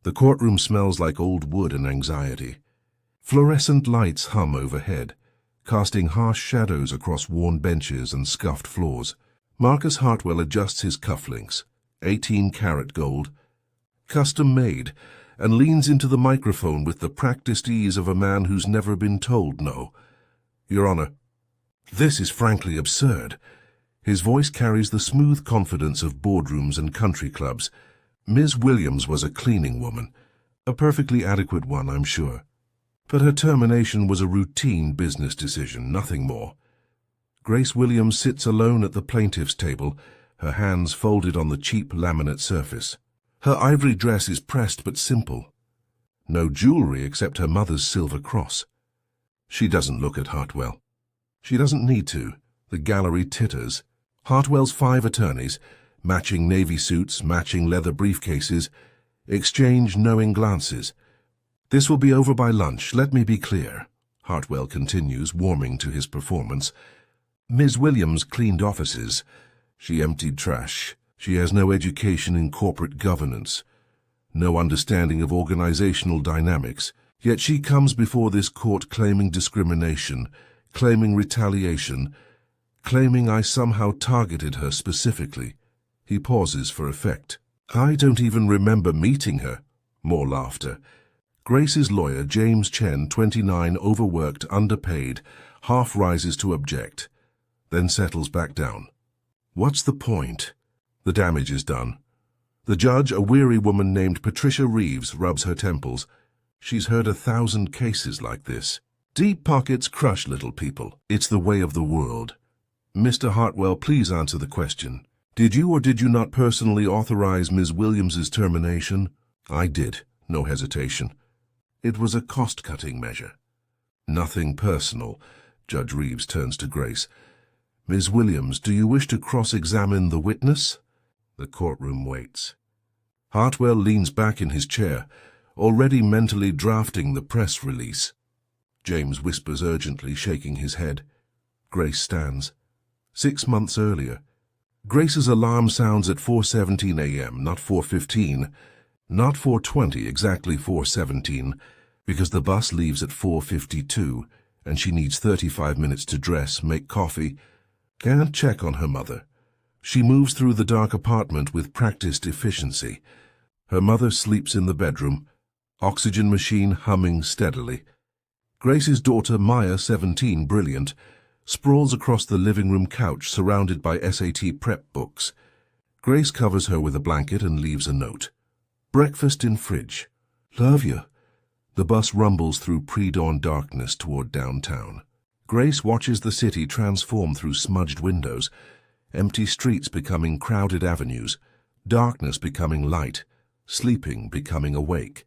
The courtroom smells like old wood and anxiety. Fluorescent lights hum overhead, casting harsh shadows across worn benches and scuffed floors. Marcus Hartwell adjusts his cufflinks, 18-karat gold, custom made, and leans into the microphone with the practiced ease of a man who's never been told no. Your Honor, this is frankly absurd. His voice carries the smooth confidence of boardrooms and country clubs. Ms. Williams was a cleaning woman, a perfectly adequate one, I'm sure. But her termination was a routine business decision, nothing more. Grace Williams sits alone at the plaintiff's table, her hands folded on the cheap laminate surface. Her ivory dress is pressed but simple. No jewelry except her mother's silver cross. She doesn't look at Hartwell. She doesn't need to. The gallery titters. Hartwell's 5 attorneys, matching navy suits, matching leather briefcases, exchange knowing glances. This will be over by lunch, let me be clear, Hartwell continues, warming to his performance. Ms. Williams cleaned offices. She emptied trash. She has no education in corporate governance, no understanding of organizational dynamics, yet she comes before this court claiming discrimination, claiming retaliation, claiming I somehow targeted her specifically. He pauses for effect. I don't even remember meeting her. More laughter. Grace's lawyer, James Chen, 29, overworked, underpaid, half rises to object, then settles back down. What's the point? The damage is done. The judge, a weary woman named Patricia Reeves, rubs her temples. She's heard 1,000 cases like this. Deep pockets crush little people. It's the way of the world. Mr. Hartwell, please answer the question. Did you or did you not personally authorize Ms. Williams's termination? I did. No hesitation. It was a cost-cutting measure. Nothing personal. Judge Reeves turns to Grace. Ms. Williams, do you wish to cross-examine the witness? The courtroom waits. Hartwell leans back in his chair, already mentally drafting the press release. James whispers urgently, shaking his head. Grace stands. 6 months earlier. Grace's alarm sounds at 4:17 a.m., not 4:15, not 4:20, exactly 4:17, because the bus leaves at 4:52, and she needs 35 minutes to dress, make coffee, and check on her mother. She moves through the dark apartment with practiced efficiency. Her mother sleeps in the bedroom, oxygen machine humming steadily. Grace's daughter, Maya, 17, brilliant, sprawls across the living room couch surrounded by SAT prep books. Grace covers her with a blanket and leaves a note. Breakfast in fridge. Love you. The bus rumbles through pre-dawn darkness toward downtown. Grace watches the city transform through smudged windows, empty streets becoming crowded avenues, darkness becoming light, sleeping becoming awake.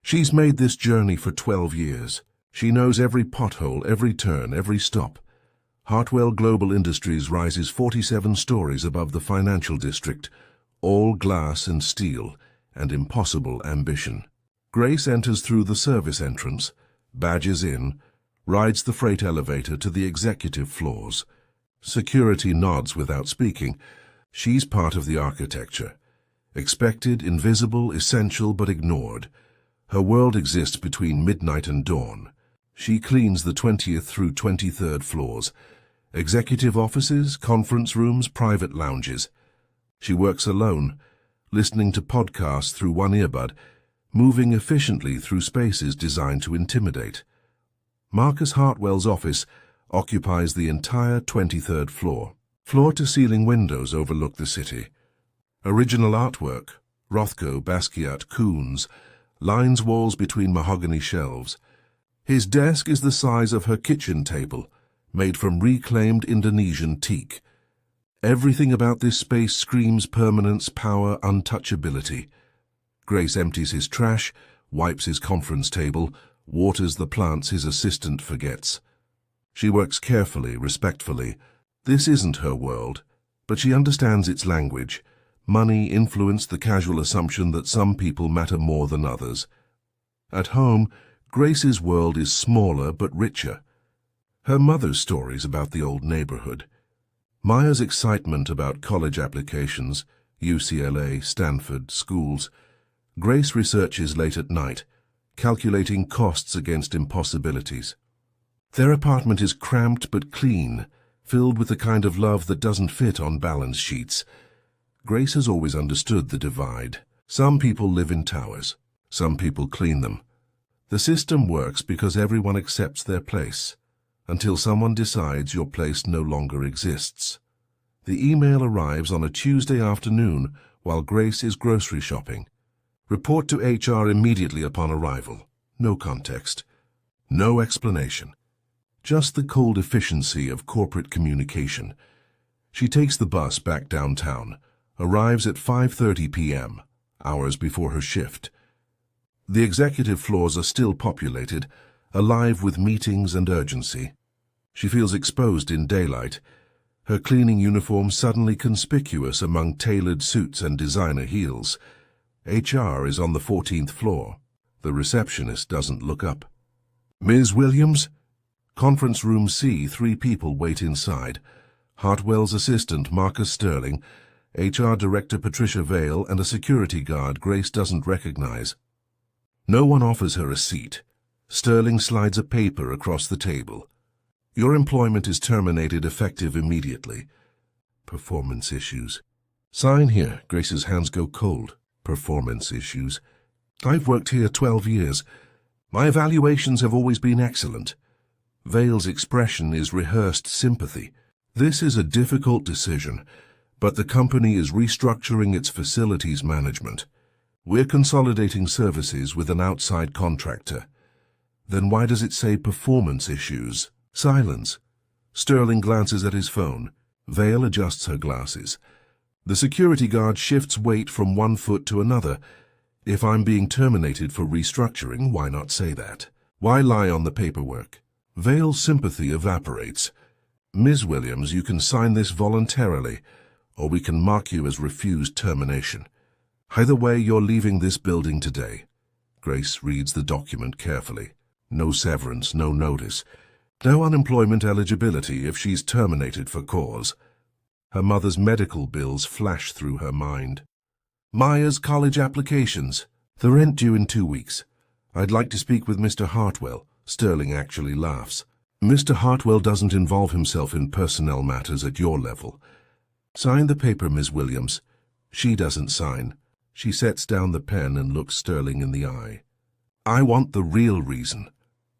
She's made this journey for 12 years. She knows every pothole, every turn, every stop. Hartwell Global Industries rises 47 stories above the financial district, all glass and steel, and impossible ambition. Grace enters through the service entrance, badges in, rides the freight elevator to the executive floors. Security nods without speaking. She's part of the architecture. Expected, invisible, essential, but ignored. Her world exists between midnight and dawn. She cleans the 20th through 23rd floors. Executive offices, conference rooms, private lounges. She works alone, listening to podcasts through one earbud, moving efficiently through spaces designed to intimidate. Marcus Hartwell's office occupies the entire 23rd floor. Floor-to-ceiling windows overlook the city. Original artwork, Rothko, Basquiat, Koons, lines walls between mahogany shelves. His desk is the size of her kitchen table, made from reclaimed Indonesian teak. Everything about this space screams permanence, power, untouchability. Grace empties his trash, wipes his conference table, waters the plants his assistant forgets. She works carefully, respectfully. This isn't her world, but she understands its language. Money influenced the casual assumption that some people matter more than others. At home, Grace's world is smaller but richer. Her mother's stories about the old neighborhood. Maya's excitement about college applications, UCLA, Stanford, schools. Grace researches late at night, calculating costs against impossibilities. Their apartment is cramped but clean, filled with the kind of love that doesn't fit on balance sheets. Grace has always understood the divide. Some people live in towers. Some people clean them. The system works because everyone accepts their place, until someone decides your place no longer exists. The email arrives on a Tuesday afternoon while Grace is grocery shopping. Report to HR immediately upon arrival. No context. No explanation. Just the cold efficiency of corporate communication. She takes the bus back downtown, arrives at 5:30 p.m., hours before her shift. The executive floors are still populated, alive with meetings and urgency. She feels exposed in daylight, her cleaning uniform suddenly conspicuous among tailored suits and designer heels. HR is on the 14th floor. The receptionist doesn't look up. Ms. Williams? Conference room C, 3 people wait inside. Hartwell's assistant, Marcus Sterling, HR Director Patricia Vale, and a security guard Grace doesn't recognize. No one offers her a seat. Sterling slides a paper across the table. Your employment is terminated effective immediately. Performance issues. Sign here. Grace's hands go cold. Performance issues. I've worked here 12 years. My evaluations have always been excellent. Vale's expression is rehearsed sympathy. This is a difficult decision, but the company is restructuring its facilities management. We're consolidating services with an outside contractor. Then why does it say performance issues? Silence. Sterling glances at his phone. Vale adjusts her glasses. The security guard shifts weight from one foot to another. If I'm being terminated for restructuring, why not say that? Why lie on the paperwork? Vale's sympathy evaporates. Ms. Williams, you can sign this voluntarily, or we can mark you as refused termination. Either way, you're leaving this building today. Grace reads the document carefully. No severance, no notice. No unemployment eligibility if she's terminated for cause. Her mother's medical bills flash through her mind. Maya's college applications. The rent due in 2 weeks. I'd like to speak with Mr. Hartwell. Sterling actually laughs. Mr. Hartwell doesn't involve himself in personnel matters at your level. Sign the paper, Ms. Williams. She doesn't sign. She sets down the pen and looks Sterling in the eye. I want the real reason.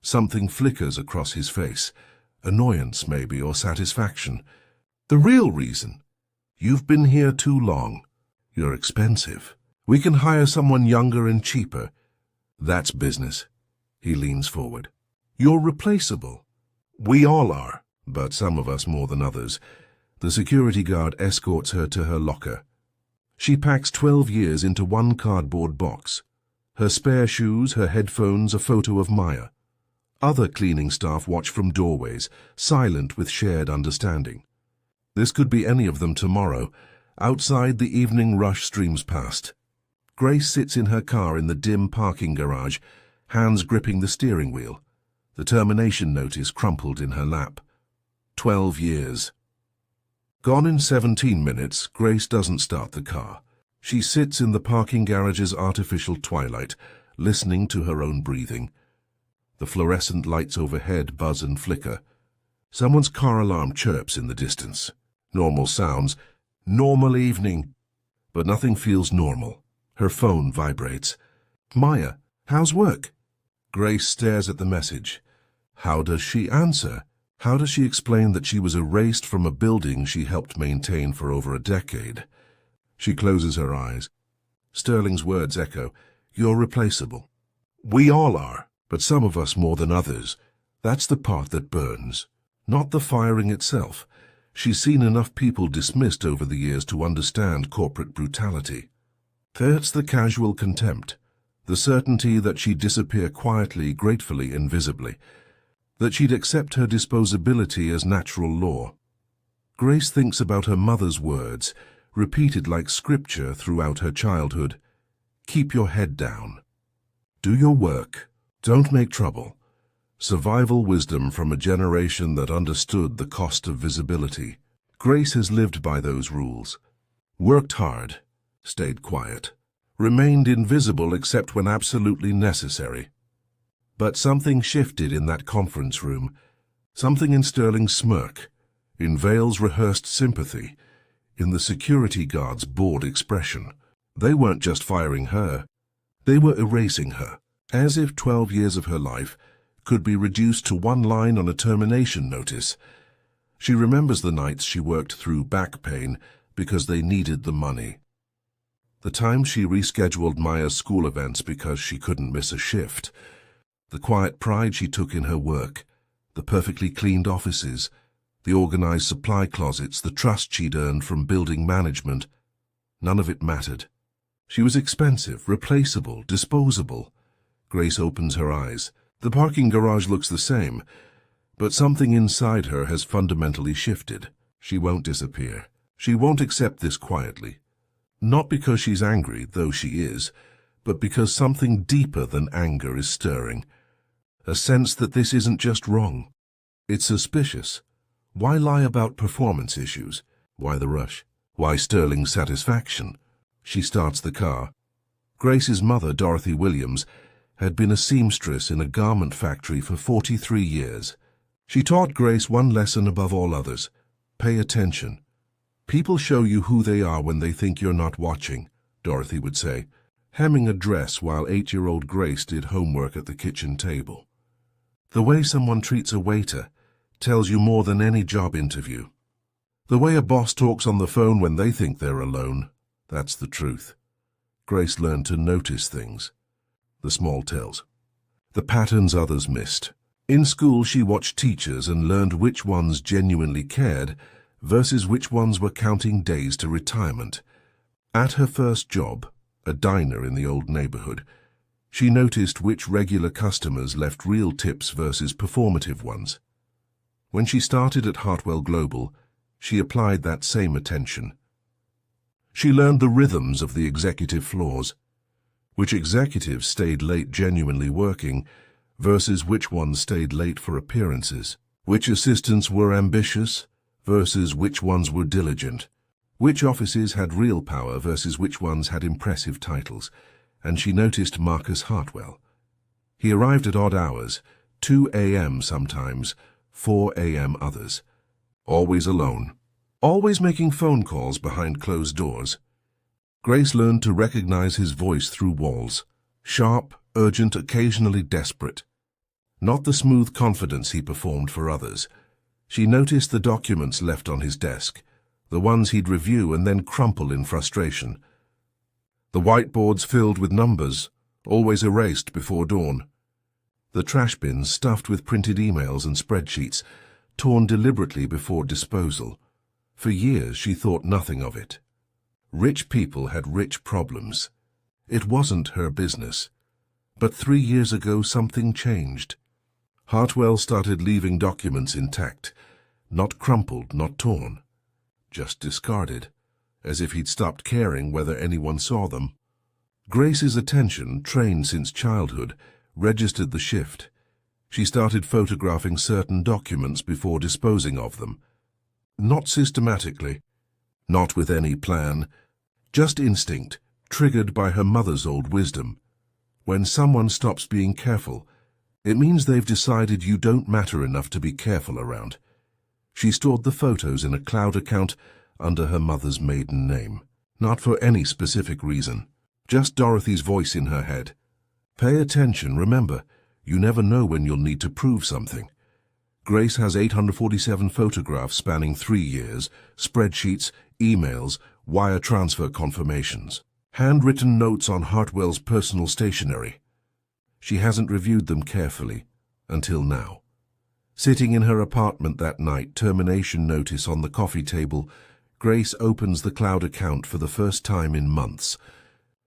Something flickers across his face. Annoyance, maybe, or satisfaction. The real reason. You've been here too long. You're expensive. We can hire someone younger and cheaper. That's business. He leans forward. You're replaceable. We all are, but some of us more than others. The security guard escorts her to her locker. She packs 12 years into one cardboard box. Her spare shoes, her headphones, a photo of Maya. Other cleaning staff watch from doorways, silent with shared understanding. This could be any of them tomorrow. Outside, the evening rush streams past. Grace sits in her car in the dim parking garage, hands gripping the steering wheel. The termination notice crumpled in her lap. 12 years. Gone in 17 minutes, Grace doesn't start the car. She sits in the parking garage's artificial twilight, listening to her own breathing. The fluorescent lights overhead buzz and flicker. Someone's car alarm chirps in the distance. Normal sounds. Normal evening. But nothing feels normal. Her phone vibrates. Maya, how's work? Grace stares at the message. How does she answer? How does she explain that she was erased from a building she helped maintain for over a decade? She closes her eyes. Sterling's words echo. You're replaceable. We all are, but some of us more than others. That's the part that burns, not the firing itself. She's seen enough people dismissed over the years to understand corporate brutality. That's the casual contempt, the certainty that she'd disappear quietly, gratefully, invisibly, that she'd accept her disposability as natural law. Grace thinks about her mother's words, repeated like scripture throughout her childhood. Keep your head down. Do your work. Don't make trouble. Survival wisdom from a generation that understood the cost of visibility. Grace has lived by those rules. Worked hard, stayed quiet, remained invisible except when absolutely necessary. But something shifted in that conference room, something in Sterling's smirk, in Vale's rehearsed sympathy, in the security guard's bored expression. They weren't just firing her, they were erasing her, as if 12 years of her life could be reduced to one line on a termination notice. She remembers the nights she worked through back pain because they needed the money. The time she rescheduled Maya's school events because she couldn't miss a shift. The quiet pride she took in her work, the perfectly cleaned offices, the organized supply closets, the trust she'd earned from building management. None of it mattered. She was expensive, replaceable, disposable. Grace opens her eyes. The parking garage looks the same, but something inside her has fundamentally shifted. She won't disappear. She won't accept this quietly. Not because she's angry, though she is, but because something deeper than anger is stirring. A sense that this isn't just wrong. It's suspicious. Why lie about performance issues? Why the rush? Why Sterling's satisfaction? She starts the car. Grace's mother, Dorothy Williams, had been a seamstress in a garment factory for 43 years. She taught Grace one lesson above all others: pay attention. People show you who they are when they think you're not watching, Dorothy would say, hemming a dress while 8-year-old Grace did homework at the kitchen table. The way someone treats a waiter tells you more than any job interview. The way a boss talks on the phone when they think they're alone, that's the truth. Grace learned to notice things. The small tells. The patterns others missed. In school, she watched teachers and learned which ones genuinely cared versus which ones were counting days to retirement. At her first job, a diner in the old neighborhood, she noticed which regular customers left real tips versus performative ones. When she started at Hartwell Global, she applied that same attention. She learned the rhythms of the executive floors, which executives stayed late genuinely working versus which ones stayed late for appearances, which assistants were ambitious versus which ones were diligent, which offices had real power versus which ones had impressive titles. And she noticed Marcus Hartwell. He arrived at odd hours, 2 a.m. sometimes, 4 a.m. others. Always alone. Always making phone calls behind closed doors. Grace learned to recognize his voice through walls. Sharp, urgent, occasionally desperate. Not the smooth confidence he performed for others. She noticed the documents left on his desk, the ones he'd review and then crumple in frustration. The whiteboards filled with numbers, always erased before dawn. The trash bins stuffed with printed emails and spreadsheets, torn deliberately before disposal. For years she thought nothing of it. Rich people had rich problems. It wasn't her business. But 3 years ago something changed. Hartwell started leaving documents intact, not crumpled, not torn, just discarded, as if he'd stopped caring whether anyone saw them. Grace's attention, trained since childhood, registered the shift. She started photographing certain documents before disposing of them. Not systematically, not with any plan, just instinct, triggered by her mother's old wisdom. When someone stops being careful, it means they've decided you don't matter enough to be careful around. She stored the photos in a cloud account under her mother's maiden name, not for any specific reason, just Dorothy's voice in her head. Pay attention, remember, you never know when you'll need to prove something. Grace has 847 photographs spanning 3 years, spreadsheets, emails, wire transfer confirmations, handwritten notes on Hartwell's personal stationery. She hasn't reviewed them carefully, until now. Sitting in her apartment that night, termination notice on the coffee table, Grace opens the cloud account for the first time in months.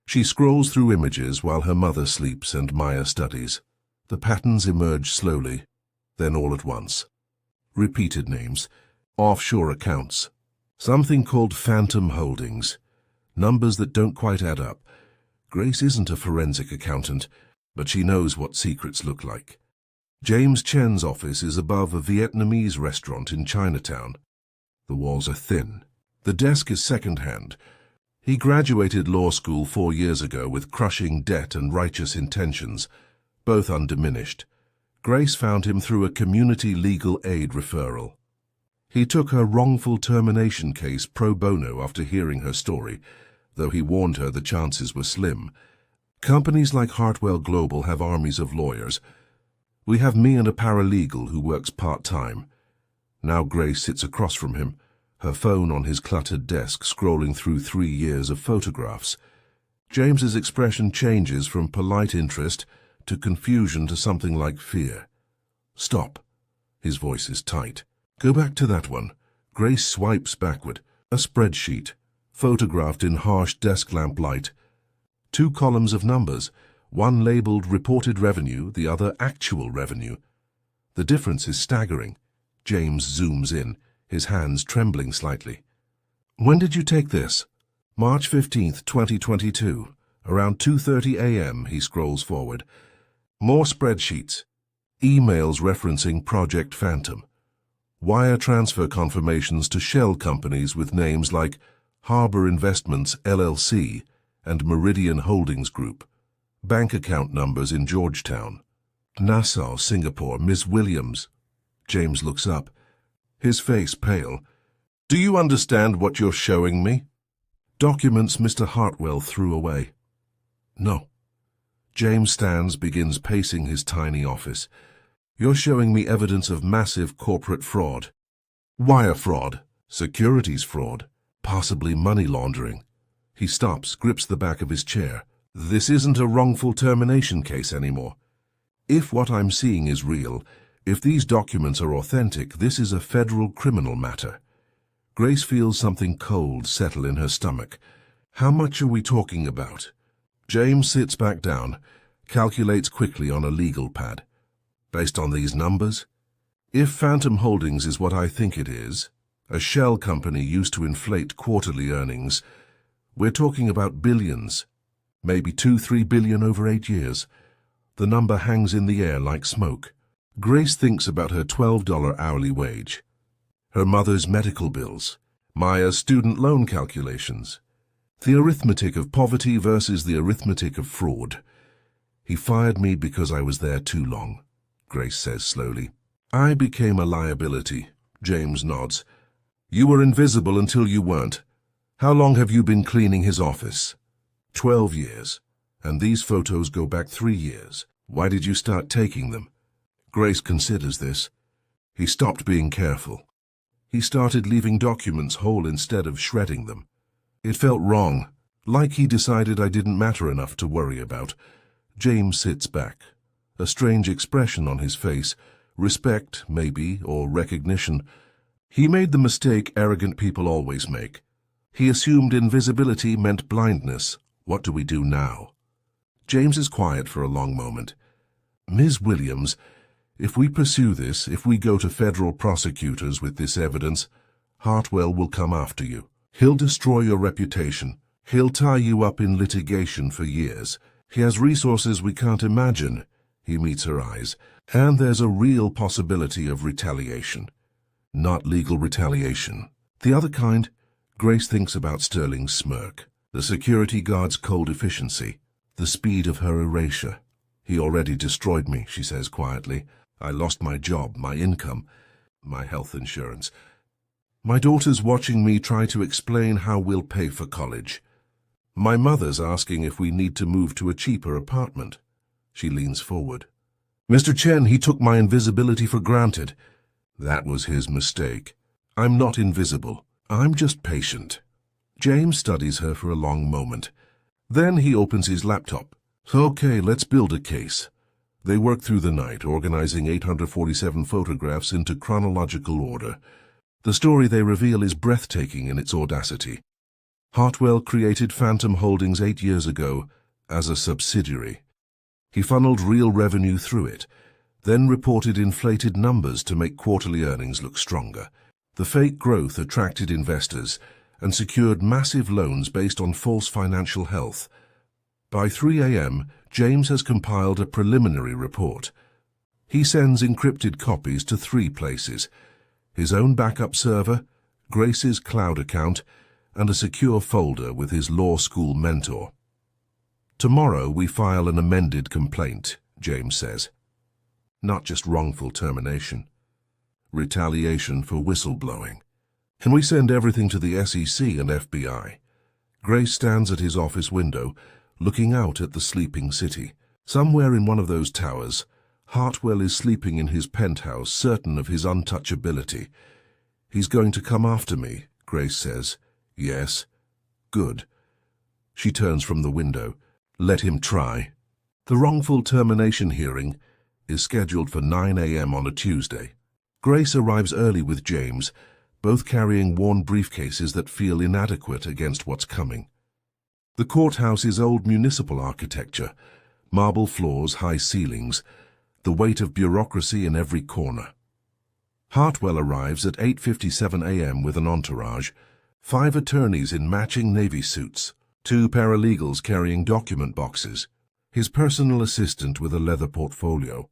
She scrolls through images while her mother sleeps and Maya studies. The patterns emerge slowly, then all at once. Repeated names, offshore accounts, something called phantom holdings, numbers that don't quite add up. Grace isn't a forensic accountant, but she knows what secrets look like. James Chen's office is above a Vietnamese restaurant in Chinatown. The walls are thin. The desk is second-hand. He graduated law school 4 years ago with crushing debt and righteous intentions, both undiminished. Grace found him through a community legal aid referral. He took her wrongful termination case pro bono after hearing her story, though he warned her the chances were slim. Companies like Hartwell Global have armies of lawyers. We have me and a paralegal who works part-time. Now Grace sits across from him, her phone on his cluttered desk, scrolling through 3 years of photographs. James's expression changes from polite interest to confusion to something like fear. "Stop." His voice is tight. "Go back to that one." Grace swipes backward. A spreadsheet, photographed in harsh desk lamp light. 2 columns of numbers, one labeled reported revenue, the other actual revenue. The difference is staggering. James zooms in, his hands trembling slightly. "When did you take this?" "March 15th, 2022. Around 2:30 a.m., he scrolls forward. More spreadsheets. Emails referencing Project Phantom. Wire transfer confirmations to shell companies with names like Harbor Investments, LLC, and Meridian Holdings Group. Bank account numbers in Georgetown. Nassau, Singapore, Ms. Williams. James looks up, his face pale. "Do you understand what you're showing me?" "Documents Mr. Hartwell threw away." "No." James stands, begins pacing his tiny office. "You're showing me evidence of massive corporate fraud. Wire fraud, securities fraud, possibly money laundering." He stops, grips the back of his chair. "This isn't a wrongful termination case anymore. If what I'm seeing is real, if these documents are authentic, this is a federal criminal matter." Grace feels something cold settle in her stomach. "How much are we talking about?" James sits back down, calculates quickly on a legal pad. "Based on these numbers, if Phantom Holdings is what I think it is, a shell company used to inflate quarterly earnings, we're talking about billions, maybe 2-3 billion over 8 years. The number hangs in the air like smoke." Grace thinks about her $12 hourly wage, her mother's medical bills, Maya's student loan calculations, the arithmetic of poverty versus the arithmetic of fraud. "He fired me because I was there too long," Grace says slowly. "I became a liability." James nods. "You were invisible until you weren't. How long have you been cleaning his office?" 12 years. And these photos go back 3 years. Why did you start taking them?" Grace considers this. He stopped being careful. He started leaving documents whole instead of shredding them. It felt wrong, like he decided I didn't matter enough to worry about. James sits back, a strange expression on his face, respect, maybe, or recognition. He made the mistake arrogant people always make. He assumed invisibility meant blindness. What do we do now? James is quiet for a long moment. "Ms. Williams, if we pursue this, if we go to federal prosecutors with this evidence, Hartwell will come after you. He'll destroy your reputation. He'll tie you up in litigation for years. He has resources we can't imagine." He meets her eyes. "And there's a real possibility of retaliation." "Not legal retaliation. The other kind?" Grace thinks about Sterling's smirk, the security guard's cold efficiency, the speed of her erasure. "He already destroyed me," she says quietly. "I lost my job, my income, my health insurance. My daughter's watching me try to explain how we'll pay for college. My mother's asking if we need to move to a cheaper apartment." She leans forward. "Mr. Chen, he took my invisibility for granted." "That was his mistake. I'm not invisible. I'm just patient." James studies her for a long moment. Then he opens his laptop. "Okay, let's build a case." They work through the night, organizing 847 photographs into chronological order. The story they reveal is breathtaking in its audacity. Hartwell created Phantom Holdings 8 years ago as a subsidiary. He funneled real revenue through it, then reported inflated numbers to make quarterly earnings look stronger. The fake growth attracted investors and secured massive loans based on false financial health. By 3 a.m., James has compiled a preliminary report. He sends encrypted copies to 3 places: his own backup server, Grace's cloud account, and a secure folder with his law school mentor. "Tomorrow we file an amended complaint," James says. "Not just wrongful termination. Retaliation for whistleblowing. And we send everything to the SEC and FBI." Grace stands at his office window, looking out at the sleeping city. Somewhere in one of those towers, Hartwell is sleeping in his penthouse, certain of his untouchability. "He's going to come after me," Grace says. "Yes." "Good." She turns from the window. "Let him try." The wrongful termination hearing is scheduled for 9 a.m. on a Tuesday. Grace arrives early with James, both carrying worn briefcases that feel inadequate against what's coming. The courthouse is old municipal architecture, marble floors, high ceilings, the weight of bureaucracy in every corner. Hartwell arrives at 8:57 a.m. with an entourage, 5 attorneys in matching navy suits, 2 paralegals carrying document boxes, his personal assistant with a leather portfolio,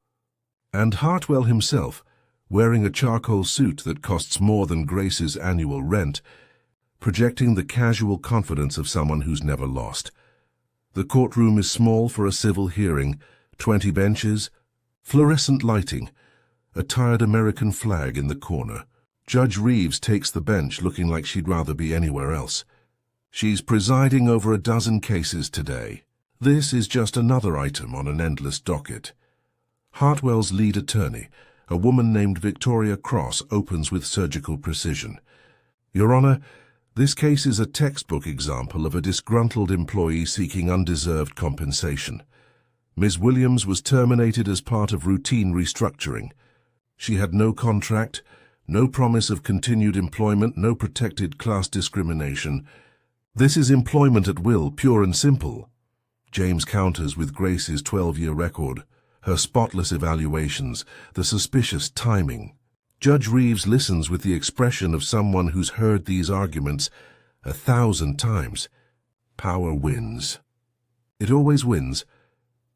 and Hartwell himself, wearing a charcoal suit that costs more than Grace's annual rent, projecting the casual confidence of someone who's never lost. The courtroom is small for a civil hearing, 20 benches, fluorescent lighting, a tired American flag in the corner. Judge Reeves takes the bench looking like she'd rather be anywhere else. She's presiding over a dozen cases today. This is just another item on an endless docket. Hartwell's lead attorney, a woman named Victoria Cross, opens with surgical precision. "Your Honor, this case is a textbook example of a disgruntled employee seeking undeserved compensation. Ms. Williams was terminated as part of routine restructuring. She had no contract, no promise of continued employment, no protected class discrimination. This is employment at will, pure and simple." James counters with Grace's 12-year record, her spotless evaluations, the suspicious timing. Judge Reeves listens with the expression of someone who's heard these arguments 1,000 times. Power wins. It always wins.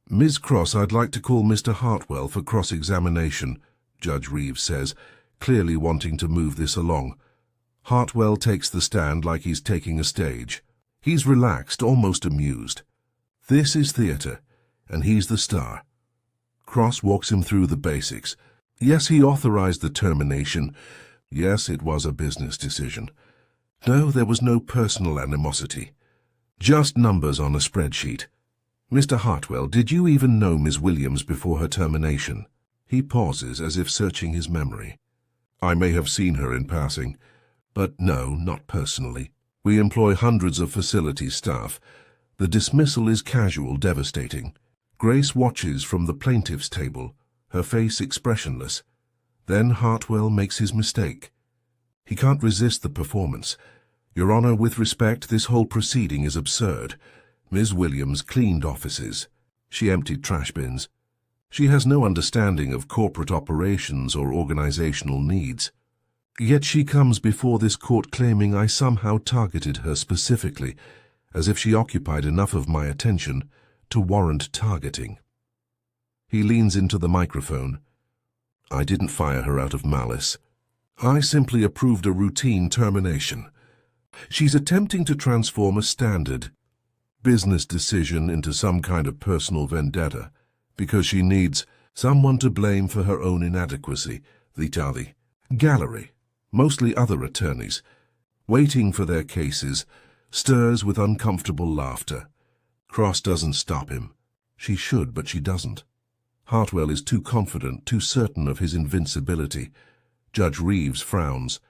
"Ms. Cross, I'd like to call Mr. Hartwell for cross-examination," Judge Reeves says, clearly wanting to move this along. Hartwell takes the stand like he's taking a stage. He's relaxed, almost amused. This is theater, and he's the star. Cross walks him through the basics. Yes, he authorized the termination. Yes, it was a business decision. No, there was no personal animosity. Just numbers on a spreadsheet. "Mr. Hartwell, did you even know Ms. Williams before her termination?" He pauses as if searching his memory. "I may have seen her in passing, but no, not personally. We employ hundreds of facility staff. The dismissal is casual, devastating." Grace watches from the plaintiff's table, her face expressionless. Then Hartwell makes his mistake. He can't resist the performance. "Your Honor, with respect, this whole proceeding is absurd. Ms. Williams cleaned offices. She emptied trash bins. She has no understanding of corporate operations or organizational needs. Yet she comes before this court claiming I somehow targeted her specifically, as if she occupied enough of my attention to warrant targeting." He leans into the microphone. "I didn't fire her out of malice. I simply approved a routine termination. She's attempting to transform a standard business decision into some kind of personal vendetta because she needs someone to blame for her own inadequacy." The gallery, mostly other attorneys, waiting for their cases, stirs with uncomfortable laughter. Cross doesn't stop him. She should, but she doesn't. Hartwell is too confident, too certain of his invincibility. Judge Reeves frowns.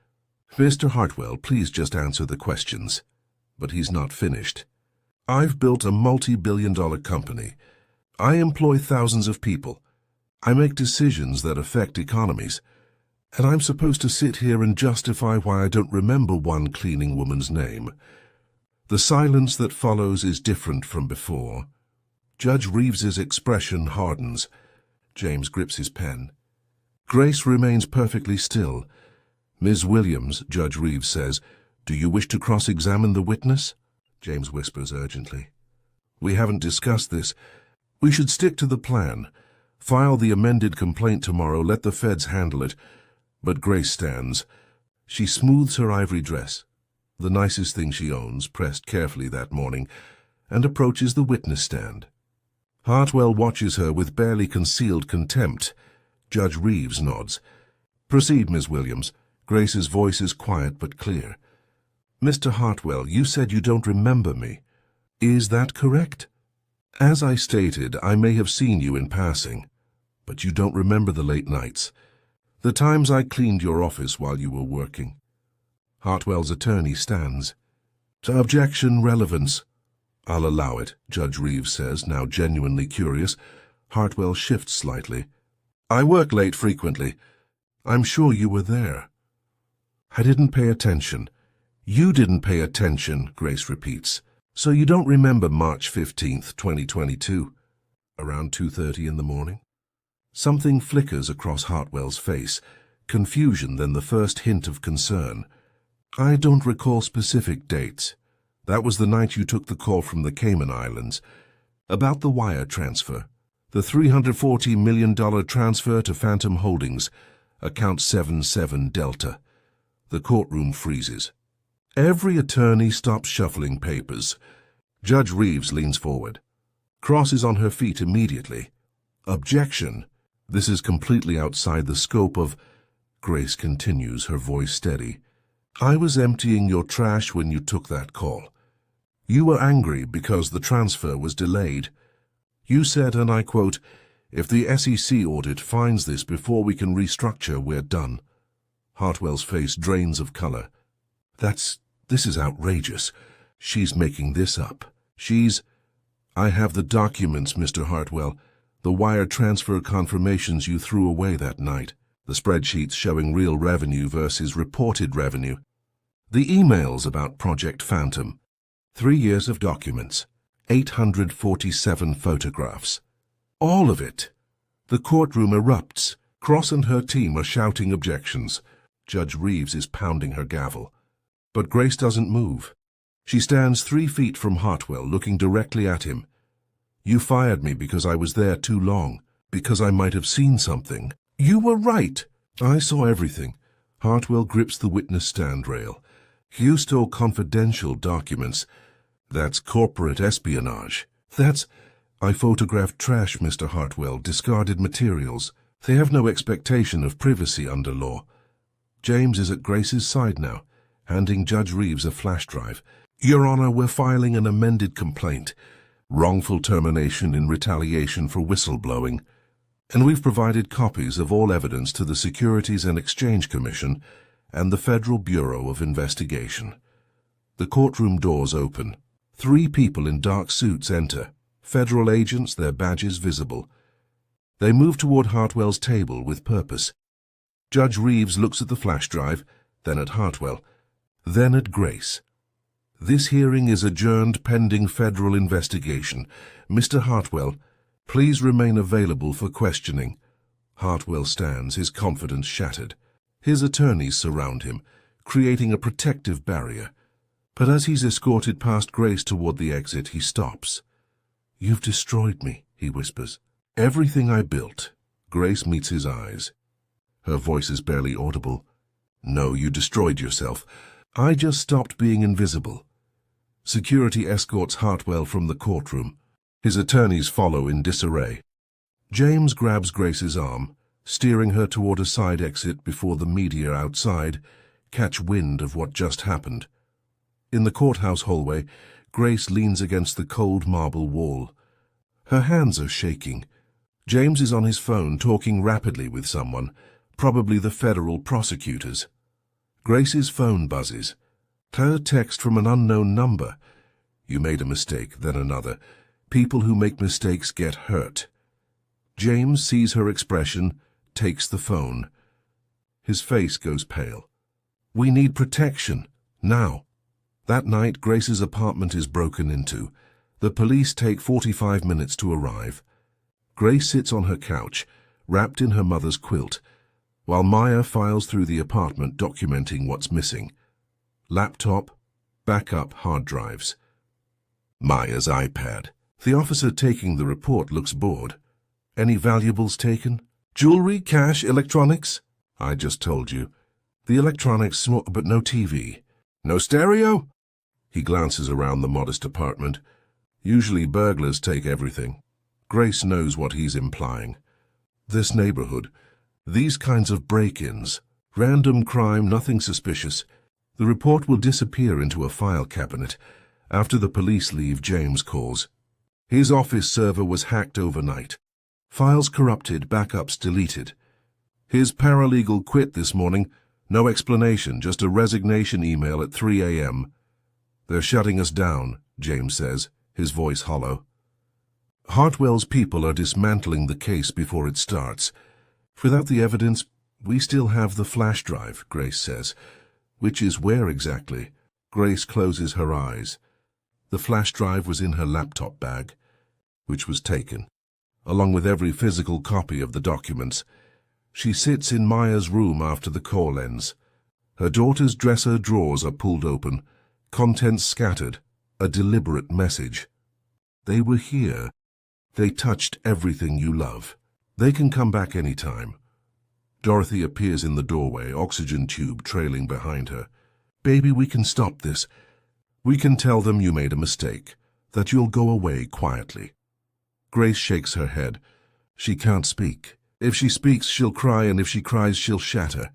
"Mr. Hartwell, please just answer the questions." But he's not finished. "I've built a multi-billion-dollar company. I employ thousands of people. I make decisions that affect economies. And I'm supposed to sit here and justify why I don't remember one cleaning woman's name." The silence that follows is different from before. Judge Reeves's expression hardens. James grips his pen. Grace remains perfectly still. "Ms. Williams," Judge Reeves says, "do you wish to cross-examine the witness?" James whispers urgently. "We haven't discussed this. We should stick to the plan. File the amended complaint tomorrow, let the feds handle it." But Grace stands. She smooths her ivory dress. the nicest thing she owns, pressed carefully that morning, and approaches the witness stand. Hartwell watches her with barely concealed contempt. Judge Reeves nods. "Proceed, Miss Williams." Grace's voice is quiet but clear. "Mr. Hartwell, you said you don't remember me. Is that correct? As I stated, I may have seen you in passing, but you don't remember the late nights, the times I cleaned your office while you were working." Hartwell's attorney stands. "To objection, relevance." "I'll allow it," Judge Reeves says, now genuinely curious. Hartwell shifts slightly. "I work late frequently. I'm sure you were there." "I didn't pay attention." "You didn't pay attention," Grace repeats. "So you don't remember March 15th, 2022, around 2:30 in the morning?" Something flickers across Hartwell's face, confusion, then the first hint of concern. "I don't recall specific dates. That was the night you took the call from the Cayman Islands about the wire transfer, the $340 million transfer to Phantom Holdings, account 77 Delta. The courtroom freezes. Every attorney stops shuffling papers. Judge Reeves leans forward, crosses on her feet immediately. "Objection. This is completely outside the scope of—" Grace continues, her voice steady. "I was emptying your trash when you took that call. You were angry because the transfer was delayed. You said, and I quote, 'If the SEC audit finds this before we can restructure, we're done.'" Hartwell's face drains of color. This is outrageous. She's making this up. "I have the documents, Mr. Hartwell. The wire transfer confirmations you threw away that night. The spreadsheets showing real revenue versus reported revenue. The emails about Project Phantom. 3 years of documents. 847 photographs. All of it." The courtroom erupts. Cross and her team are shouting objections. Judge Reeves is pounding her gavel. But Grace doesn't move. She stands 3 feet from Hartwell, looking directly at him. "You fired me because I was there too long, because I might have seen something." "You were right." "I saw everything." Hartwell grips the witness stand rail. "You stole confidential documents. That's corporate espionage. I photographed trash, Mr. Hartwell, discarded materials. They have no expectation of privacy under law." James is at Grace's side now, handing Judge Reeves a flash drive. "Your Honor, we're filing an amended complaint. Wrongful termination in retaliation for whistleblowing. And we've provided copies of all evidence to the Securities and Exchange Commission and the Federal Bureau of Investigation." The courtroom doors open. 3 people in dark suits enter. Federal agents, their badges visible. They move toward Hartwell's table with purpose. Judge Reeves looks at the flash drive, then at Hartwell, then at Grace. "This hearing is adjourned pending federal investigation. Mr. Hartwell, please remain available for questioning." Hartwell stands, his confidence shattered. His attorneys surround him, creating a protective barrier. But as he's escorted past Grace toward the exit, he stops. "You've destroyed me," he whispers. "Everything I built." Grace meets his eyes. Her voice is barely audible. "No, you destroyed yourself. I just stopped being invisible." Security escorts Hartwell from the courtroom. His attorneys follow in disarray. James grabs Grace's arm, steering her toward a side exit before the media outside catch wind of what just happened. In the courthouse hallway, Grace leans against the cold marble wall. Her hands are shaking. James is on his phone talking rapidly with someone, probably the federal prosecutors. Grace's phone buzzes. Her text from an unknown number. "You made a mistake," then another. "People who make mistakes get hurt." James sees her expression, takes the phone. His face goes pale. "We need protection. Now." That night, Grace's apartment is broken into. The police take 45 minutes to arrive. Grace sits on her couch, wrapped in her mother's quilt, while Maya files through the apartment documenting what's missing. Laptop, backup hard drives. Maya's iPad. The officer taking the report looks bored. "Any valuables taken?" "Jewelry, cash, electronics?" "I just told you. The electronics, but no TV." No stereo? He glances around the modest apartment. Usually burglars take everything. Grace knows what he's implying. This neighborhood, these kinds of break-ins, random crime, nothing suspicious. The report will disappear into a file cabinet. After the police leave, James calls. His office server was hacked overnight. Files corrupted, backups deleted. His paralegal quit this morning. No explanation, just a resignation email at 3 a.m. They're shutting us down, James says, his voice hollow. Hartwell's people are dismantling the case before it starts. Without the evidence, we still have the flash drive, Grace says. Which is where exactly? Grace closes her eyes. The flash drive was in her laptop bag, which was taken, along with every physical copy of the documents. She sits in Maya's room after the call ends. Her daughter's dresser drawers are pulled open, contents scattered, a deliberate message. They were here. They touched everything you love. They can come back any time. Dorothy appears in the doorway, oxygen tube trailing behind her. Baby, we can stop this. We can tell them you made a mistake, that you'll go away quietly. Grace shakes her head. She can't speak. If she speaks, she'll cry, and if she cries, she'll shatter.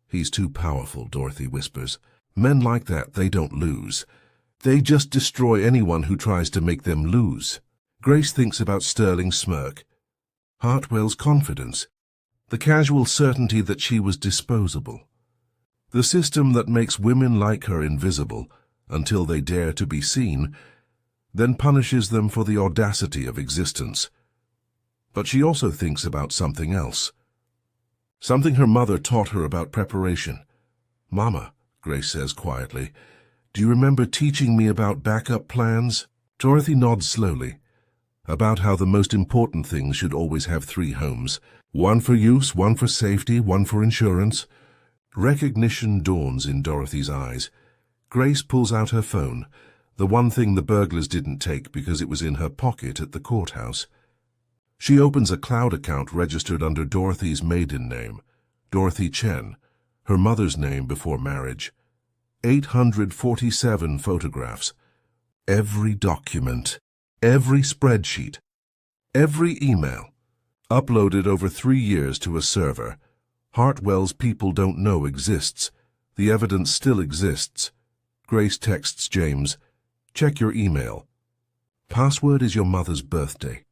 He's too powerful, Dorothy whispers. Men like that, they don't lose. They just destroy anyone who tries to make them lose. Grace thinks about Sterling's smirk. Hartwell's confidence. The casual certainty that she was disposable. The system that makes women like her invisible until they dare to be seen, then punishes them for the audacity of existence. But she also thinks about something else. Something her mother taught her about preparation. Mama, Grace says quietly, do you remember teaching me about backup plans? Dorothy nods slowly. About how the most important things should always have 3 homes. One for use, one for safety, one for insurance. Recognition dawns in Dorothy's eyes. Grace pulls out her phone, the one thing the burglars didn't take because it was in her pocket at the courthouse. She opens a cloud account registered under Dorothy's maiden name, Dorothy Chen, her mother's name before marriage. 847 photographs. Every document, every spreadsheet, every email, uploaded over 3 years to a server. Hartwell's people don't know exists. The evidence still exists. Grace texts James, check your email. Password is your mother's birthday.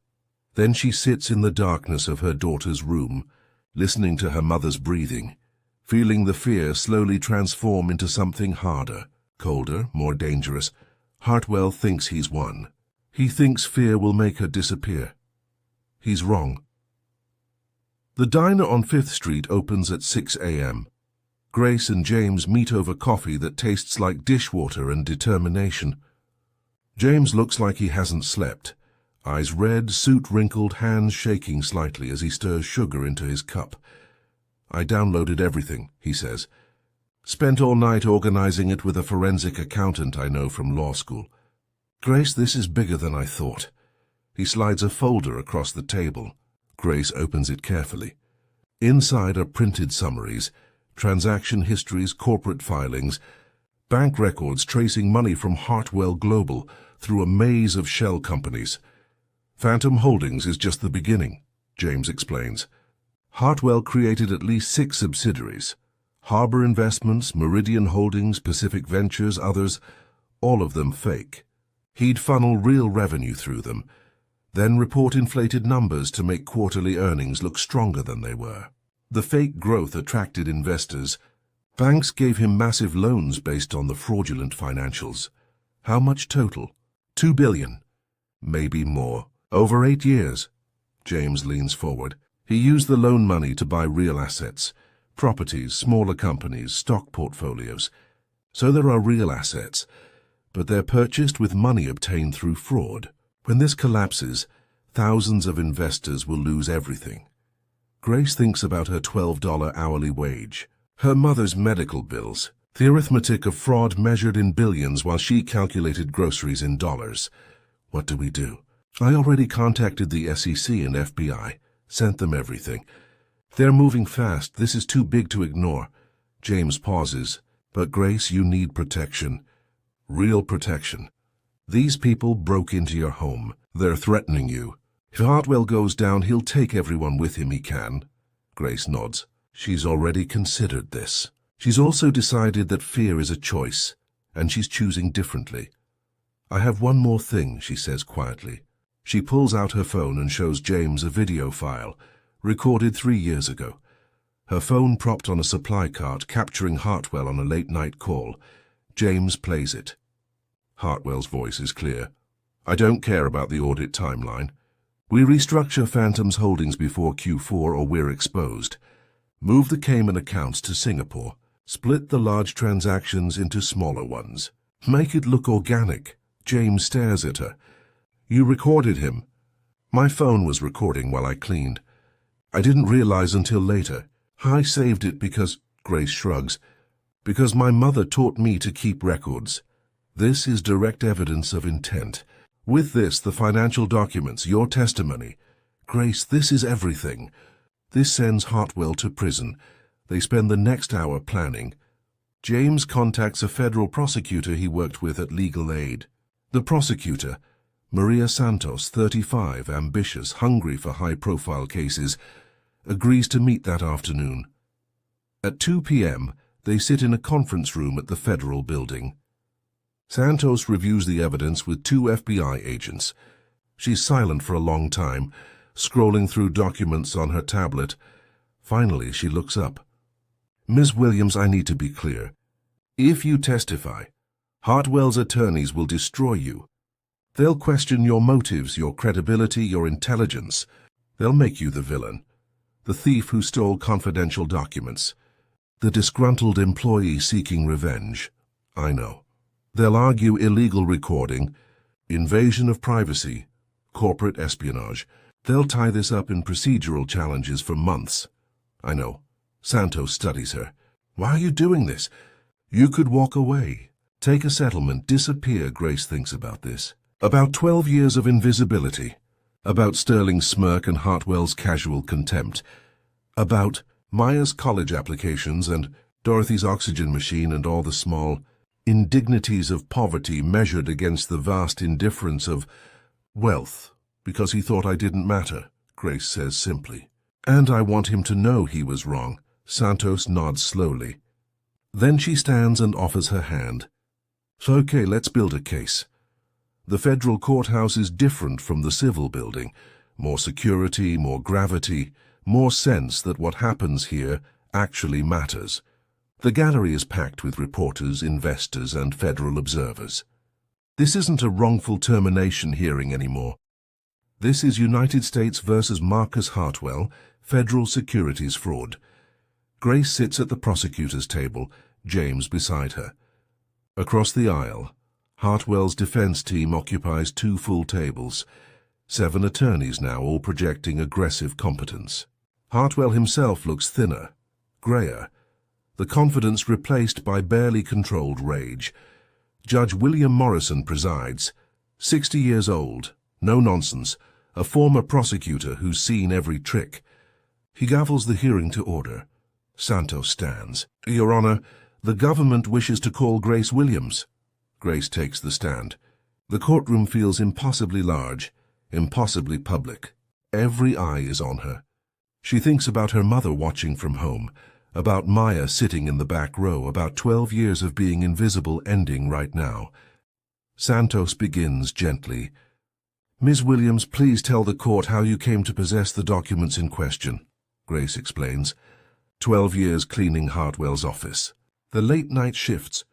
Then she sits in the darkness of her daughter's room, listening to her mother's breathing, feeling the fear slowly transform into something harder, colder, more dangerous. Hartwell thinks he's won. He thinks fear will make her disappear. He's wrong. The diner on 5th Street opens at 6 a.m. Grace and James meet over coffee that tastes like dishwater and determination. James looks like he hasn't slept. Eyes red, suit wrinkled, hands shaking slightly as he stirs sugar into his cup. I downloaded everything, he says. Spent all night organizing it with a forensic accountant I know from law school. Grace, this is bigger than I thought. He slides a folder across the table. Grace opens it carefully. Inside are printed summaries, transaction histories, corporate filings, bank records tracing money from Hartwell Global through a maze of shell companies. Phantom Holdings is just the beginning, James explains. Hartwell created at least 6 subsidiaries. Harbor Investments, Meridian Holdings, Pacific Ventures, others, all of them fake. He'd funnel real revenue through them, then report inflated numbers to make quarterly earnings look stronger than they were. The fake growth attracted investors. Banks gave him massive loans based on the fraudulent financials. How much total? $2 billion. Maybe more. Over 8 years. James leans forward. He used the loan money to buy real assets, properties, smaller companies, stock portfolios. So there are real assets, but they're purchased with money obtained through fraud. When this collapses, thousands of investors will lose everything. Grace thinks about her $12 hourly wage, her mother's medical bills, the arithmetic of fraud measured in billions while she calculated groceries in dollars. What do we do? I already contacted the SEC and FBI, sent them everything. They're moving fast. This is too big to ignore. James pauses. But Grace, you need protection. Real protection. These people broke into your home. They're threatening you. If Hartwell goes down, he'll take everyone with him he can. Grace nods. She's already considered this. She's also decided that fear is a choice, and she's choosing differently. I have one more thing, she says quietly. She pulls out her phone and shows James a video file, recorded 3 years ago. Her phone propped on a supply cart, capturing Hartwell on a late-night call. James plays it. Hartwell's voice is clear. I don't care about the audit timeline. We restructure Phantom's holdings before Q4 or we're exposed. Move the Cayman accounts to Singapore. Split the large transactions into smaller ones. Make it look organic. James stares at her. You recorded him. My phone was recording while I cleaned. I didn't realize until later. I saved it because, Grace shrugs, because my mother taught me to keep records. This is direct evidence of intent. With this, the financial documents, your testimony. Grace, this is everything. This sends Hartwell to prison. They spend the next hour planning. James contacts a federal prosecutor he worked with at Legal Aid. The prosecutor, Maria Santos, 35, ambitious, hungry for high-profile cases, agrees to meet that afternoon. At 2 p.m., they sit in a conference room at the federal building. Santos reviews the evidence with 2 FBI agents. She's silent for a long time, scrolling through documents on her tablet. Finally, she looks up. Ms. Williams, I need to be clear. If you testify, Hartwell's attorneys will destroy you. They'll question your motives, your credibility, your intelligence. They'll make you the villain, the thief who stole confidential documents, the disgruntled employee seeking revenge. I know. They'll argue illegal recording, invasion of privacy, corporate espionage. They'll tie this up in procedural challenges for months. I know. Santos studies her. Why are you doing this? You could walk away, take a settlement, disappear. Grace thinks about this. About 12 years of invisibility. About Sterling's smirk and Hartwell's casual contempt. About Maya's college applications and Dorothy's oxygen machine and all the small indignities of poverty measured against the vast indifference of wealth, because he thought I didn't matter, Grace says simply. And I want him to know he was wrong. Santos nods slowly. Then she stands and offers her hand. Okay, let's build a case. The federal courthouse is different from the civil building. More security, more gravity, more sense that what happens here actually matters. The gallery is packed with reporters, investors, and federal observers. This isn't a wrongful termination hearing anymore. This is United States versus Marcus Hartwell, federal securities fraud. Grace sits at the prosecutor's table, James beside her. Across the aisle, Hartwell's defense team occupies 2 full tables. 7 attorneys now, all projecting aggressive competence. Hartwell himself looks thinner, grayer, the confidence replaced by barely controlled rage. Judge William Morrison presides, 60 years old, no nonsense, a former prosecutor who's seen every trick. He gavels the hearing to order. Santos stands. Your Honor, the government wishes to call Grace Williams. Grace takes the stand. The courtroom feels impossibly large, impossibly public. Every eye is on her. She thinks about her mother watching from home, about Maya sitting in the back row, about 12 years of being invisible ending right now. Santos begins gently. Ms. Williams, please tell the court how you came to possess the documents in question. Grace explains. 12 years cleaning Hartwell's office. The late-night shifts,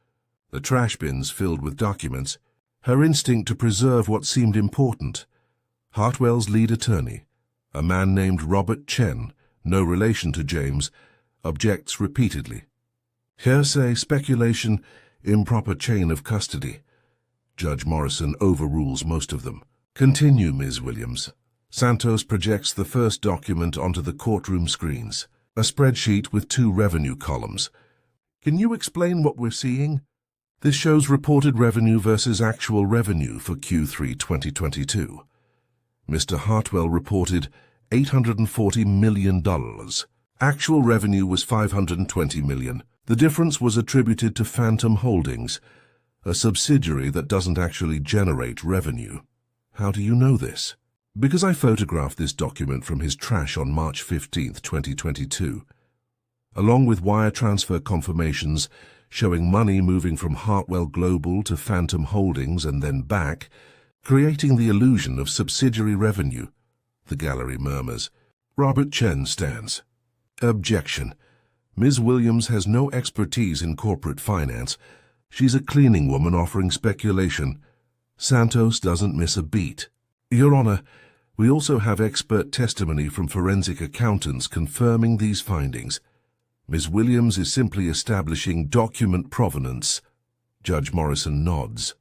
the trash bins filled with documents, her instinct to preserve what seemed important. Hartwell's lead attorney, a man named Robert Chen, no relation to James, objects repeatedly. Hearsay, speculation, improper chain of custody. Judge Morrison overrules most of them. Continue, Ms. Williams. Santos projects the first document onto the courtroom screens, a spreadsheet with 2 revenue columns. Can you explain what we're seeing? This shows reported revenue versus actual revenue for Q3 2022. Mr. Hartwell reported $840 million. Actual revenue was $520 million. The difference was attributed to Phantom Holdings, a subsidiary that doesn't actually generate revenue. How do you know this? Because I photographed this document from his trash on March 15, 2022, along with wire transfer confirmations showing money moving from Hartwell Global to Phantom Holdings and then back, creating the illusion of subsidiary revenue. The gallery murmurs. Robert Chen stands. Objection. Ms. Williams has no expertise in corporate finance. She's a cleaning woman offering speculation. Santos doesn't miss a beat. Your Honor, we also have expert testimony from forensic accountants confirming these findings. Ms. Williams is simply establishing document provenance. Judge Morrison nods.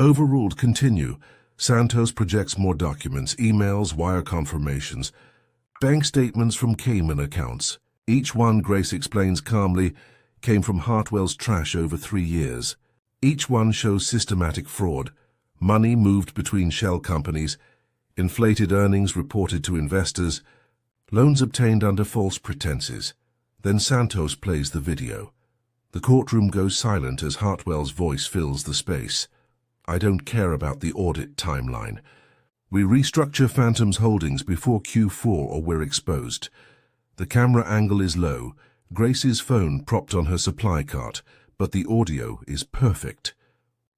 Overruled. Continue. Santos projects more documents, emails, wire confirmations, bank statements from Cayman accounts. Each one, Grace explains calmly, came from Hartwell's trash over 3 years. Each one shows systematic fraud, money moved between shell companies, inflated earnings reported to investors, loans obtained under false pretenses. Then Santos plays the video. The courtroom goes silent as Hartwell's voice fills the space. I don't care about the audit timeline. We restructure Phantom's holdings before Q4 or we're exposed. The camera angle is low, Grace's phone propped on her supply cart, but the audio is perfect.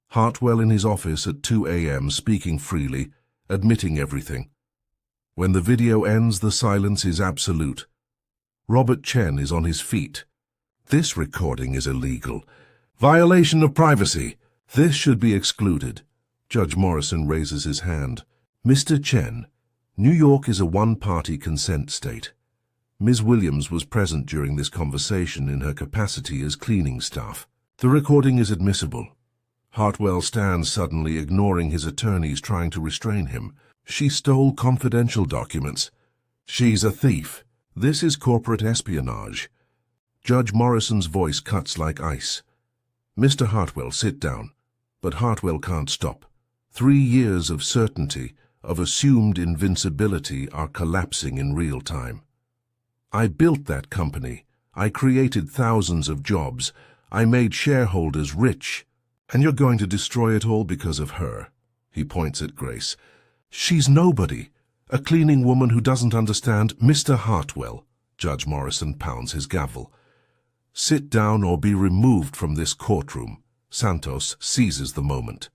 Hartwell in his office at 2 a.m. speaking freely, admitting everything. When the video ends, the silence is absolute. Robert Chen is on his feet. This recording is illegal. Violation of privacy. This should be excluded. Judge Morrison raises his hand. Mr. Chen, New York is a one-party consent state. Ms. Williams was present during this conversation in her capacity as cleaning staff. The recording is admissible. Hartwell stands suddenly, ignoring his attorneys trying to restrain him. She stole confidential documents. She's a thief. This is corporate espionage. Judge Morrison's voice cuts like ice. Mr. Hartwell, sit down. But Hartwell can't stop. 3 years of certainty, of assumed invincibility, are collapsing in real time. I built that company. I created thousands of jobs. I made shareholders rich. And you're going to destroy it all because of her. He points at Grace. She's nobody. A cleaning woman who doesn't understand. Mr. Hartwell. Judge Morrison pounds his gavel. Sit down or be removed from this courtroom. Santos seizes the moment.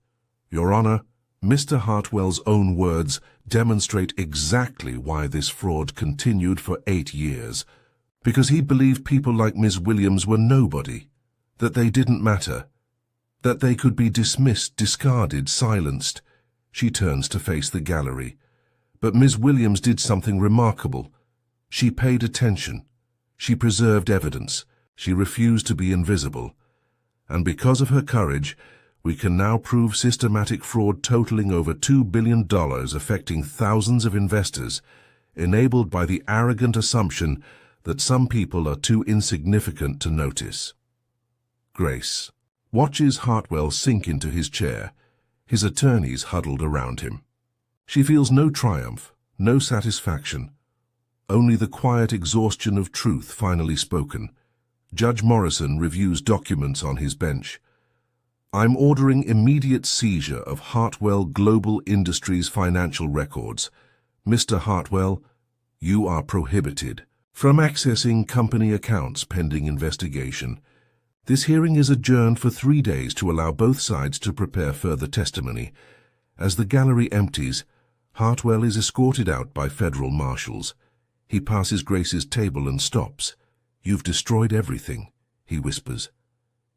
Your Honor, Mr. Hartwell's own words demonstrate exactly why this fraud continued for 8 years. Because he believed people like Ms. Williams were nobody, that they didn't matter, that they could be dismissed, discarded, silenced. She turns to face the gallery. But Ms. Williams did something remarkable. She paid attention. She preserved evidence. She refused to be invisible. And because of her courage, we can now prove systematic fraud totaling over $2 billion affecting thousands of investors, enabled by the arrogant assumption that some people are too insignificant to notice. Grace watches Hartwell sink into his chair, his attorneys huddled around him. She feels no triumph, no satisfaction, only the quiet exhaustion of truth finally spoken. Judge Morrison reviews documents on his bench. I'm ordering immediate seizure of Hartwell Global Industries financial records. Mr. Hartwell, you are prohibited from accessing company accounts pending investigation. This hearing is adjourned for 3 days to allow both sides to prepare further testimony. As the gallery empties, Hartwell is escorted out by federal marshals. He passes Grace's table and stops. You've destroyed everything, he whispers.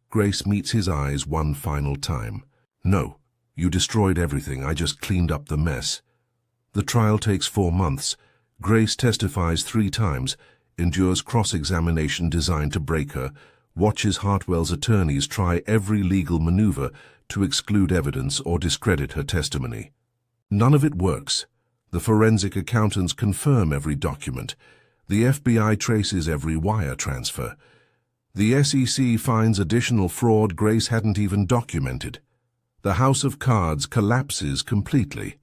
Grace meets his eyes one final time. No, you destroyed everything. I just cleaned up the mess. The trial takes 4 months. Grace testifies 3 times, endures cross-examination designed to break her, watches Hartwell's attorneys try every legal maneuver to exclude evidence or discredit her testimony. None of it works. The forensic accountants confirm every document. The FBI traces every wire transfer. The SEC finds additional fraud Grace hadn't even documented. The house of cards collapses completely.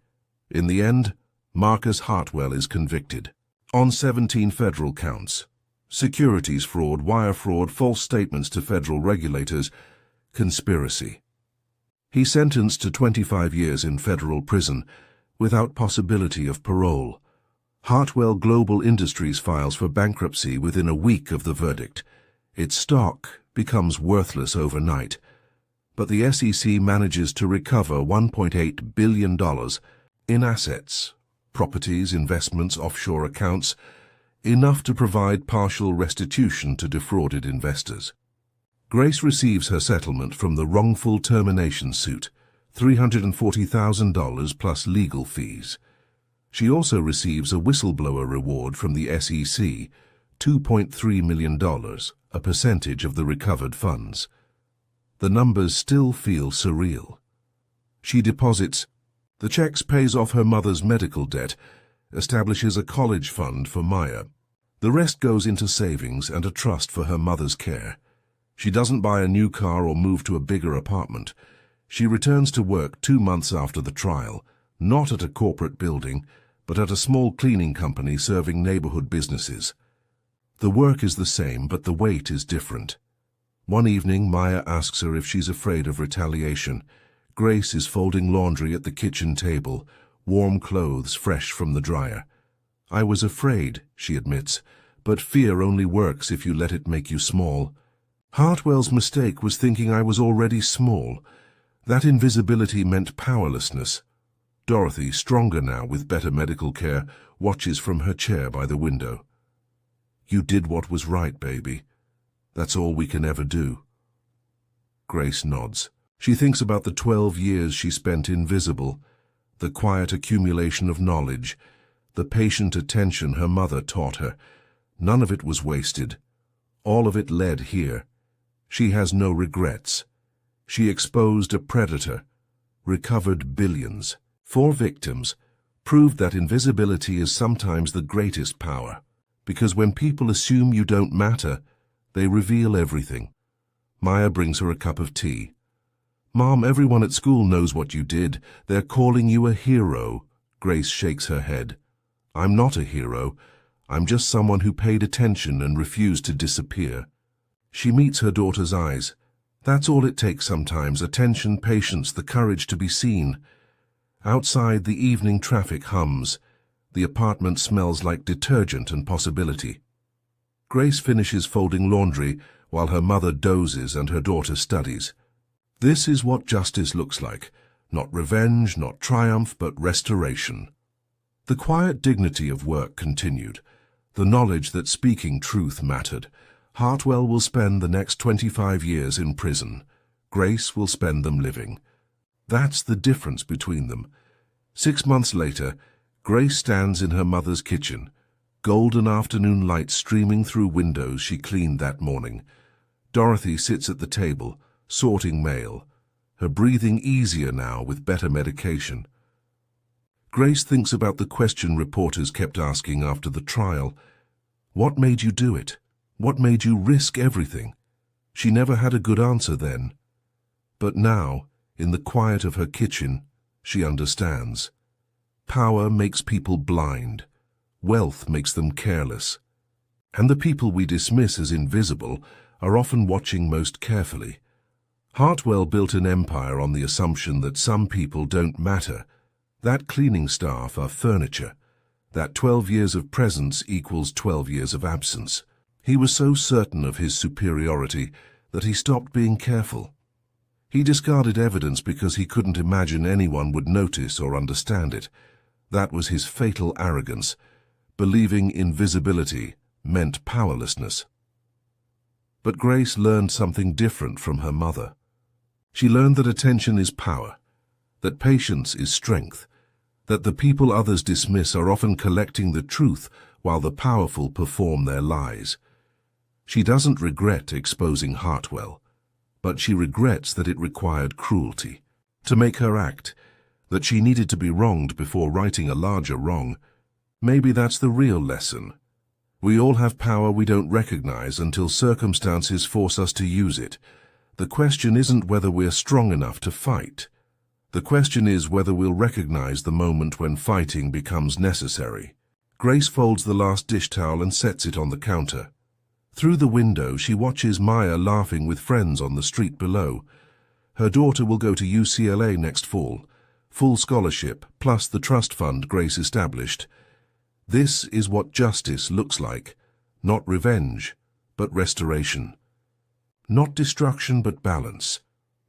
In the end, Marcus Hartwell is convicted on 17 federal counts. securities fraud, wire fraud, false statements to federal regulators, conspiracy. He's sentenced to 25 years in federal prison, without possibility of parole. Hartwell Global Industries files for bankruptcy within a week of the verdict. Its stock becomes worthless overnight, but the SEC manages to recover $1.8 billion in assets, properties, investments, offshore accounts, enough to provide partial restitution to defrauded investors. Grace receives her settlement from the wrongful termination suit, $340,000 plus legal fees. She also receives a whistleblower reward from the SEC, $2.3 million, a percentage of the recovered funds. The numbers still feel surreal. She deposits the checks, pays off her mother's medical debt, establishes a college fund for Maya. The rest goes into savings and a trust for her mother's care. She doesn't buy a new car or move to a bigger apartment. She returns to work 2 months after the trial, not at a corporate building, but at a small cleaning company serving neighborhood businesses. The work is the same, but the weight is different. One evening, Maya asks her if she's afraid of retaliation. Grace is folding laundry at the kitchen table, warm clothes fresh from the dryer. "I was afraid," she admits, "but fear only works if you let it make you small. Hartwell's mistake was thinking I was already small. That invisibility meant powerlessness." Dorothy, stronger now with better medical care, watches from her chair by the window. "You did what was right, baby. That's all we can ever do." Grace nods. She thinks about the 12 years she spent invisible, the quiet accumulation of knowledge, the patient attention her mother taught her. None of it was wasted. All of it led here. She has no regrets. She exposed a predator, recovered billions. 4 victims, proved that invisibility is sometimes the greatest power, because when people assume you don't matter, they reveal everything. Maya brings her a cup of tea. "Mom, everyone at school knows what you did. They're calling you a hero." Grace shakes her head. "I'm not a hero. I'm just someone who paid attention and refused to disappear." She meets her daughter's eyes. That's all it takes sometimes: attention, patience, the courage to be seen. Outside, the evening traffic hums. The apartment smells like detergent and possibility. Grace finishes folding laundry while her mother dozes and her daughter studies. This is what justice looks like. Not revenge, not triumph, but restoration. The quiet dignity of work continued. The knowledge that speaking truth mattered. Hartwell will spend the next 25 years in prison. Grace will spend them living. That's the difference between them. 6 months later, Grace stands in her mother's kitchen, golden afternoon light streaming through windows she cleaned that morning. Dorothy sits at the table, sorting mail, her breathing easier now with better medication. Grace thinks about the question reporters kept asking after the trial. What made you do it? What made you risk everything? She never had a good answer then. But now, in the quiet of her kitchen, she understands. Power makes people blind. Wealth makes them careless. And the people we dismiss as invisible are often watching most carefully. Hartwell built an empire on the assumption that some people don't matter. That cleaning staff are furniture. That 12 years of presence equals 12 years of absence. He was so certain of his superiority that he stopped being careful. He discarded evidence because he couldn't imagine anyone would notice or understand it. That was his fatal arrogance. Believing invisibility meant powerlessness. But Grace learned something different from her mother. She learned that attention is power, that patience is strength, that the people others dismiss are often collecting the truth while the powerful perform their lies. She doesn't regret exposing Hartwell, but she regrets that it required cruelty to make her act, that she needed to be wronged before righting a larger wrong. Maybe that's the real lesson. We all have power we don't recognize until circumstances force us to use it. The question isn't whether we're strong enough to fight. The question is whether we'll recognize the moment when fighting becomes necessary. Grace folds the last dish towel and sets it on the counter. Through the window, she watches Maya laughing with friends on the street below. Her daughter will go to UCLA next fall. Full scholarship, plus the trust fund Grace established. This is what justice looks like. Not revenge, but restoration. Not destruction, but balance.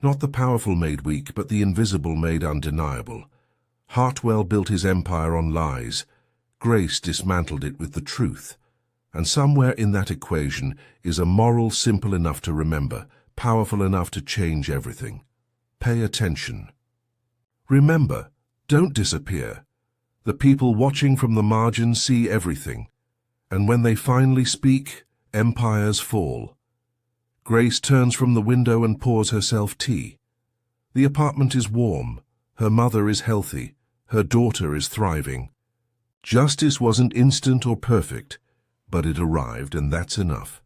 Not the powerful made weak, but the invisible made undeniable. Hartwell built his empire on lies. Grace dismantled it with the truth. And somewhere in that equation is a moral simple enough to remember, powerful enough to change everything. Pay attention. Remember, don't disappear. The people watching from the margins see everything. And when they finally speak, empires fall. Grace turns from the window and pours herself tea. The apartment is warm. Her mother is healthy. Her daughter is thriving. Justice wasn't instant or perfect, but it arrived, and that's enough.